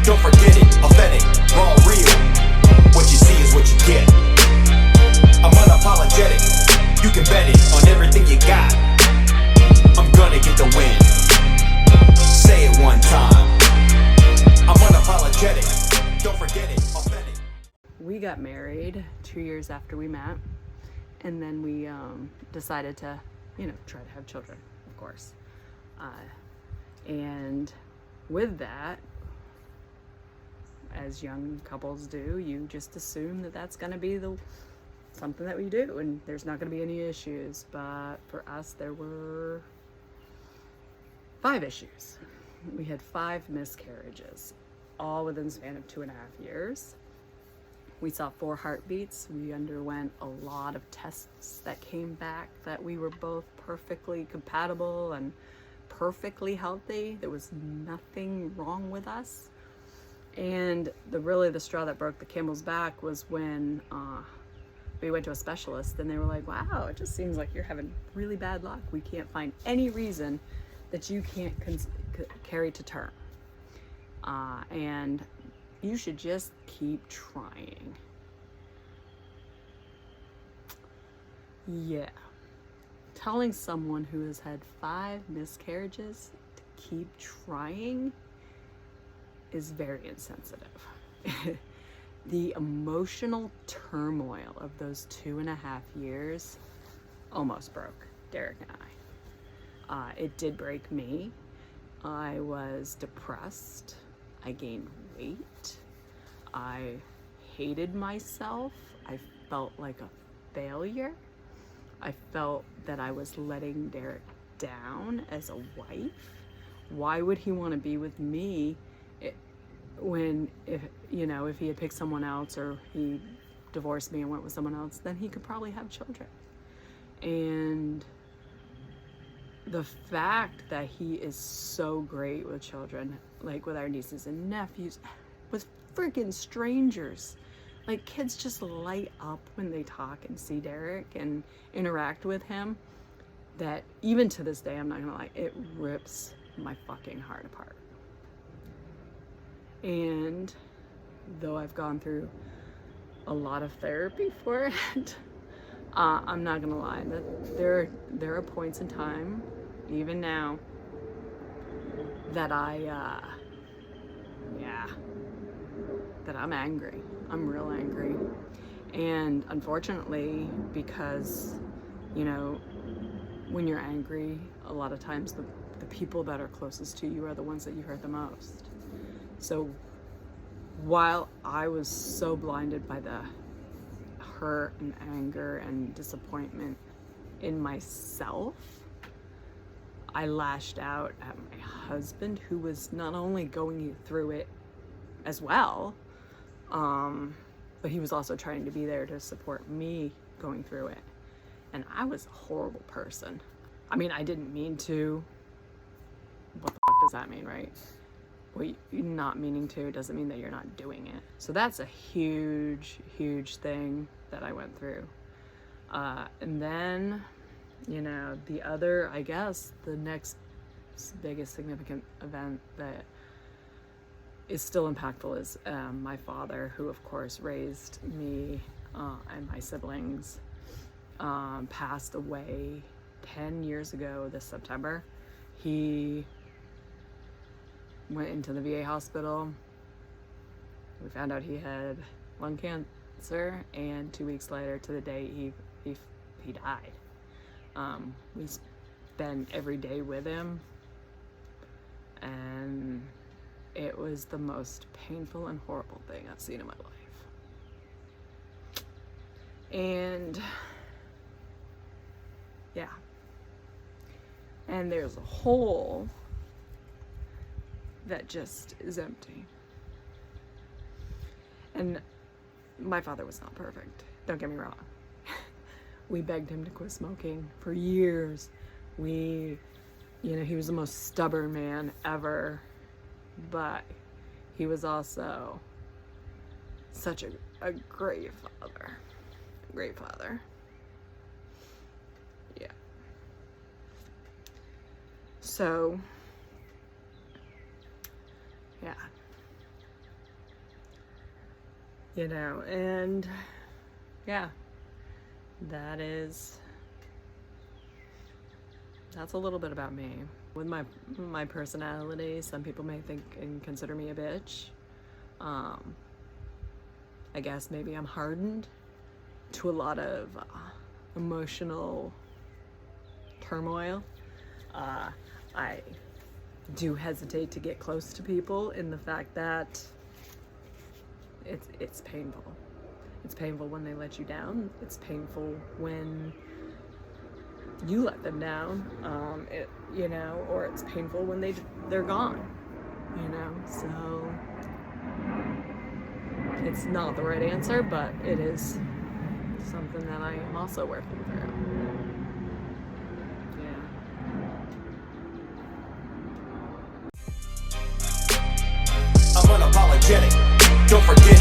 Don't forget it, authentic, raw, real. What you see is what you get. I'm unapologetic, you can bet it on everything you got. I'm gonna get the win. Say it one time. I'm unapologetic, don't forget it, authentic. We got married 2 years after we met, and then we decided to, try to have children, of course. And with that, as young couples do, you just assume that that's going to be something that we do, and there's not going to be any issues. But for us, there were 5 issues. We had 5 miscarriages, all within the span of 2.5 years. We saw 4 heartbeats. We underwent a lot of tests that came back that we were both perfectly compatible and perfectly healthy. There was nothing wrong with us. And the straw that broke the camel's back was when we went to a specialist, and they were like, wow, it just seems like you're having really bad luck. We can't find any reason that you can't carry to term. And you should just keep trying. Yeah. Telling someone who has had 5 miscarriages to keep trying is very insensitive. The emotional turmoil of those 2.5 years almost broke Derek and I. It did break me. I was depressed. I gained weight. I hated myself. I felt like a failure. I felt that I was letting Derek down as a wife. Why would he want to be with me if he had picked someone else, or he divorced me and went with someone else? Then he could probably have children. And the fact that he is so great with children, like with our nieces and nephews, with freaking strangers. Like, kids just light up when they talk and see Derek and interact with him, that even to this day, I'm not gonna lie, it rips my fucking heart apart. And though I've gone through a lot of therapy for it, I'm not gonna lie, that there are points in time, even now, that that I'm angry. I'm real angry. And unfortunately, because, when you're angry, a lot of times the people that are closest to you are the ones that you hurt the most. So while I was so blinded by the hurt and anger and disappointment in myself, I lashed out at my husband, who was not only going through it as well, but he was also trying to be there to support me going through it. And I was a horrible person. I mean, I didn't mean to. What the fuck does that mean, right? Well, not meaning to doesn't mean that you're not doing it. So that's a huge, huge thing that I went through. And then, the other, I guess, the next biggest significant event that is still impactful is my father, who of course raised me and my siblings, passed away 10 years ago this September. He went into the VA hospital. We found out he had lung cancer, and 2 weeks later, to the day, he died. We spent every day with him, and it was the most painful and horrible thing I've seen in my life. And yeah, and there's a hole that just is empty. And my father was not perfect, don't get me wrong. We begged him to quit smoking for years. He was the most stubborn man ever, but he was also such a great father. Great father. Yeah. So, yeah. You know, and yeah, that's a little bit about me. With my personality, some people may think and consider me a bitch. I guess maybe I'm hardened to a lot of emotional turmoil. I do hesitate to get close to people in the fact that it's painful. It's painful when they let you down. It's painful when you let them down, you know, or it's painful when they're gone, you know. So it's not the right answer, but it is something that I am also working through. Yeah. I'm unapologetic. Don't forget it.